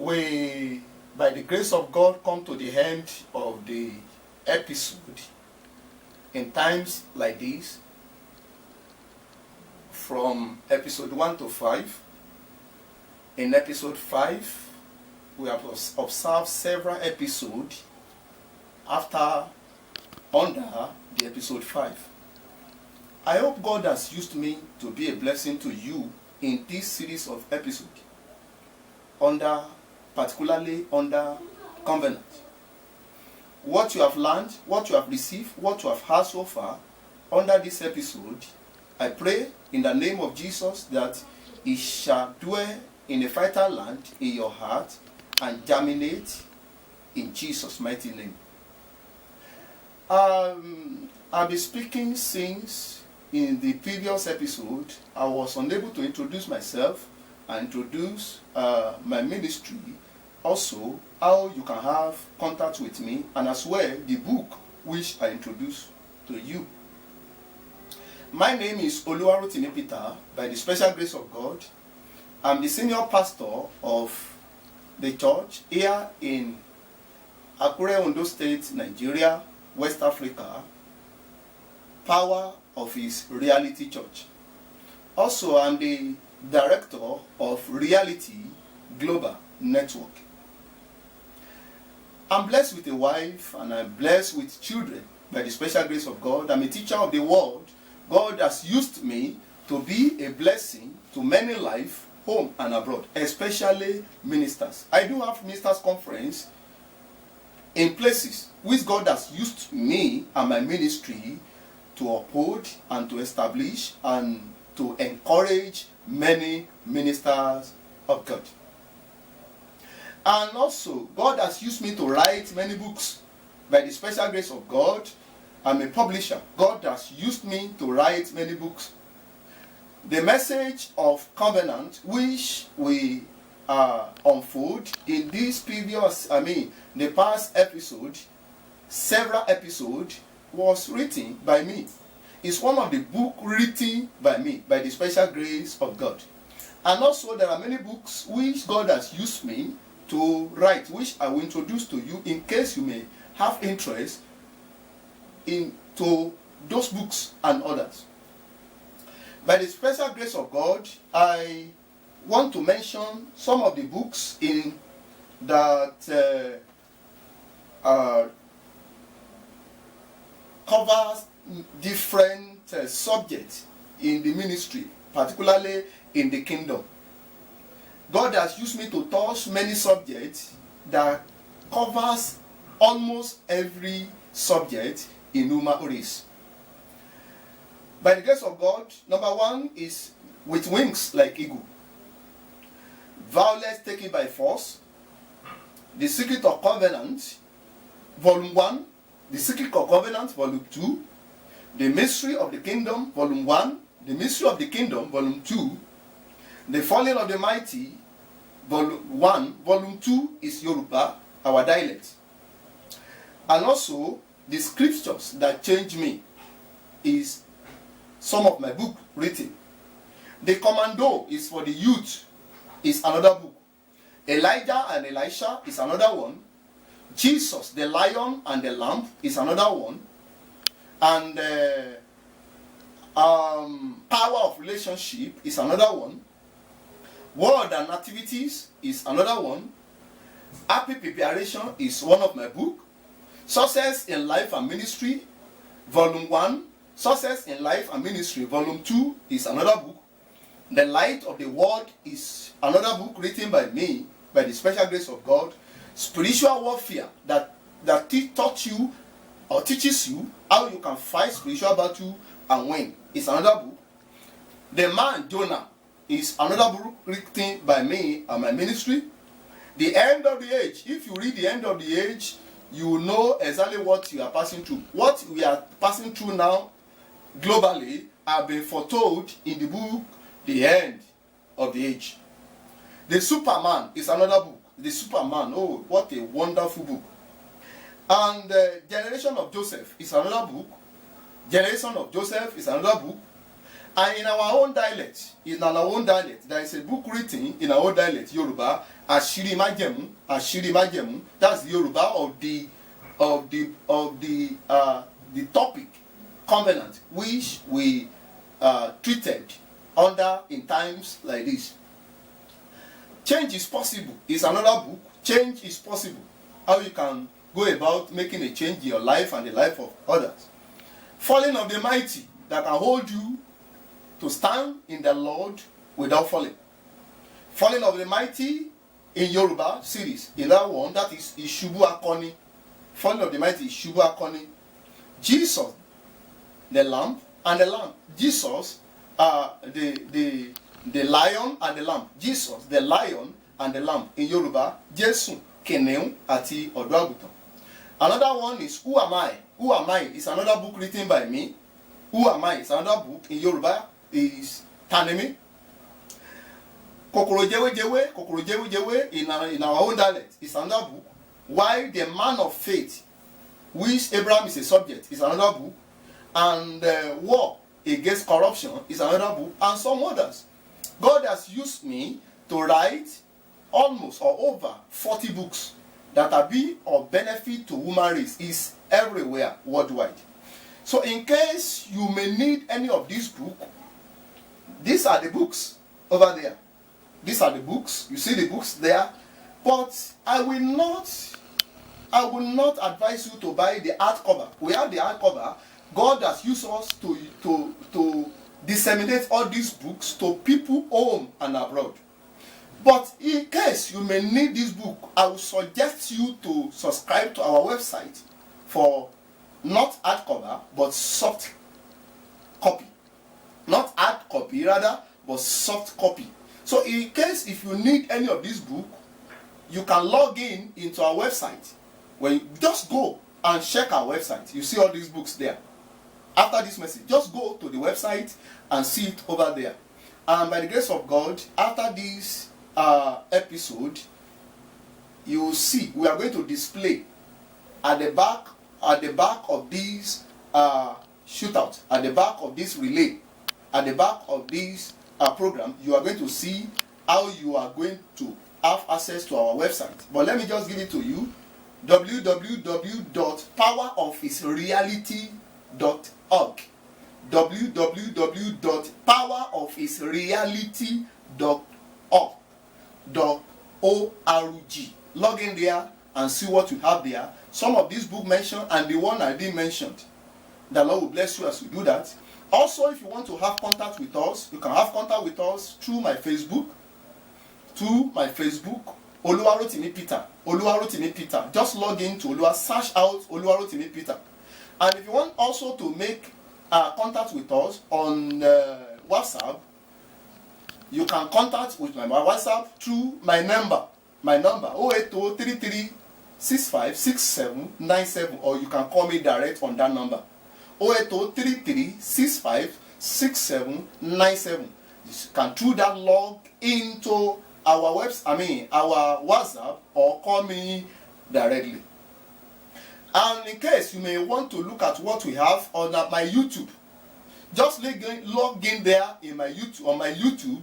we, by the grace of God, come to the end of the episode. In times like this, from episode 1 to 5, in episode 5, we have observed several episodes under the episode 5. I hope God has used me to be a blessing to you in this series of episodes, particularly under covenant. What you have learned, what you have received, what you have heard so far under this episode, I pray in the name of Jesus that it shall dwell in a fertile land in your heart and germinate in Jesus' mighty name. I've been speaking since in the previous episode. I was unable to introduce myself and introduce my ministry, also how you can have contact with me, and as well the book which I introduced to you. My name is Oluwarotimi Peter. By the special grace of God, I'm the senior pastor of the church here in Akure, Ondo State, Nigeria, West Africa, Power of His Reality Church. Also, I'm the director of Reality Global Network. I'm blessed with a wife and I'm blessed with children by the special grace of God. I'm a teacher of the word. God has used me to be a blessing to many lives, home and abroad, especially ministers. I do have ministers' conference in places which God has used me and my ministry to uphold and to establish and to encourage many ministers of God. And also, God has used me to write many books. By the special grace of God, I'm a publisher. God has used me to write many books. The message of covenant, which we unfold in this the past episode, several episodes, was written by me. It's one of the books written by me, by the special grace of God. And also there are many books which God has used me to write, which I will introduce to you in case you may have interest into those books and others. By the special grace of God, I want to mention some of the books in that covers different subjects in the ministry, particularly in the kingdom. God has used me to touch many subjects that covers almost every subject in human race. By the grace of God, number 1 is With Wings Like Eagle. Violence Taken by Force. The Secret of Covenant, Volume 1. The Secret of Covenant, Volume 2. The Mystery of the Kingdom, Volume 1. The Mystery of the Kingdom, Volume 2. The Falling of the Mighty, Volume 1. Volume 2 is Yoruba, our dialect. And also, The Scriptures That Changed Me is some of my book written. The Commando is for the youth is another book. Elijah and Elisha is another one. Jesus, the Lion and the Lamb is another one. And Power of Relationship is another one. Word and Activities is another one. Happy Preparation is one of my books. Success in Life and Ministry, Volume 1. Success in Life and Ministry, Volume 2 is another book. The Light of the World is another book written by me, by the special grace of God. Spiritual Warfare that taught you or teaches you how you can fight spiritual battle and win is another book. The Man Jonah is another book written by me and my ministry. The End of the Age. If you read The End of the Age, you will know exactly what you are passing through. What we are passing through now globally have been foretold in the book The End of the Age. The Superman is another book. The Superman, oh, what a wonderful book. And Generation of Joseph is another book. Generation of Joseph is another book. And in our own dialect, there is a book written in our own dialect, Yoruba, Àṣírí májẹ̀mú. That's the Yoruba of the topic covenant, which we treated under in times like this. Change is possible is another book. Change is possible. How you can go about making a change in your life and the life of others. Falling of the mighty, that can hold you to stand in the Lord without falling. Falling of the mighty in Yoruba series, in that one, that is Ishubu Akoni. Falling of the mighty is Ishubu Akoni. Jesus, the lamb and the lamb. Jesus, the lion and the lamb. Jesus, the lion and the lamb. In Yoruba, Jesu, Kìnìún àti Ọ̀dọ́ Àgùntàn. Another one is Who Am I? Who Am I is another book written by me. Who Am I is another book in Yoruba is Tanimi. Kokoro Jewe in our own dialect is another book. Why the Man of Faith, which Abraham is a subject, is another book. And War Against Corruption is another book. And some others. God has used me to write almost or over 40 books that are be of benefit to human race is everywhere worldwide. So in case you may need any of these books, these are the books over there. These are the books. You see the books there. But I will not advise you to buy the hardcover. We have the hardcover. God has used us to disseminate all these books to people home and abroad. But in case you may need this book, I would suggest you to subscribe to our website for not hardcover, but soft copy. Not hard copy, rather, but soft copy. So in case if you need any of this book, you can log in into our website. When you just go and check our website, you see all these books there. After this message, just go to the website and see it over there. And by the grace of God, after this episode, you will see we are going to display at the back of this shootout, at the back of this relay, at the back of this program. You are going to see how you are going to have access to our website. But let me just give it to you: www.powerofhisreality.org. www.powerofhisreality.org. Log in there and see what you have there. Some of these books mentioned and the one I didn't mention. The Lord will bless you as you do that. Also, if you want to have contact with us, you can have contact with us through my Facebook. Oluwarotimi Peter. Oluwarotimi Peter. Just log in to search out Oluwarotimi Peter. And if you want also to make contact with us on WhatsApp, you can contact with my WhatsApp through my number 08033656797, or you can call me direct on that number 08033656797. You can through that log into our our WhatsApp, or call me directly. And in case you may want to look at what we have on my YouTube, just log in there in my YouTube, on my YouTube,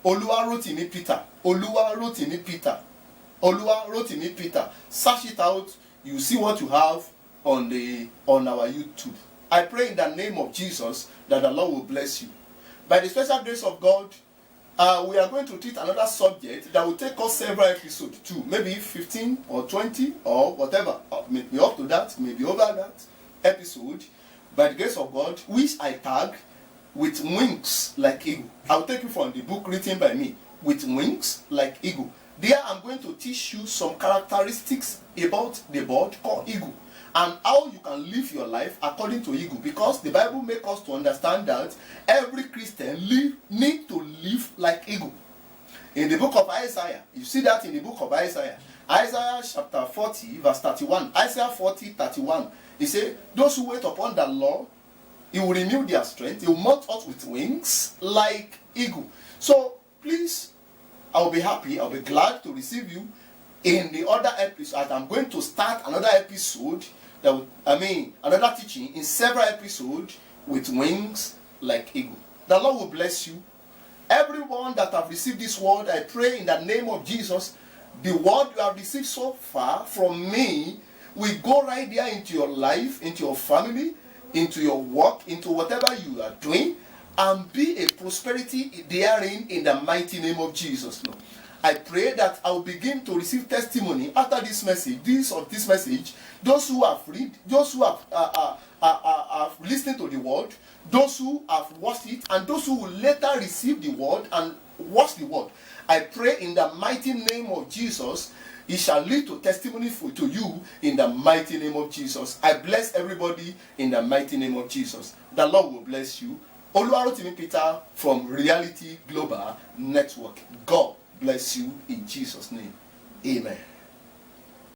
Oluwarotimi Peter. Oluwarotimi Peter. Oluwarotimi Peter. Search it out. You see what you have on our YouTube. I pray in the name of Jesus that the Lord will bless you. By the special grace of God, we are going to treat another subject that will take us several episodes too, maybe 15 or 20 or whatever, maybe up to that, maybe over that episode, by the grace of God, which I tag with wings like eagle. I will take you from the book written by me, with wings like eagle. There I'm going to teach you some characteristics about the bird called eagle, and how you can live your life according to eagle, because the Bible makes us to understand that every Christian need to live like eagle. In the book of Isaiah, you see that in the book of Isaiah chapter 40 verse 31, Isaiah 40:31, he said, those who wait upon the Lord, he will renew their strength, he will mount up with wings like eagle. So please, I'll be happy, I'll be glad to receive you in the other episode. I'm going to start another episode, another teaching in several episodes with wings like eagle. The Lord will bless you. Everyone that have received this word, I pray in the name of Jesus The word you have received so far from me will go right there into your life, into your family, into your work, into whatever you are doing, and be a prosperity therein in the mighty name of Jesus, Lord. I pray that I will begin to receive testimony after this message, this message. Those who have read, those who have listened to the word, those who have watched it, and those who will later receive the word and watch the word. I pray in the mighty name of Jesus, it shall lead to testimony to you in the mighty name of Jesus. I bless everybody in the mighty name of Jesus. The Lord will bless you. Oluwarotimi Peter from Reality Global Network. God bless you in Jesus' name. Amen.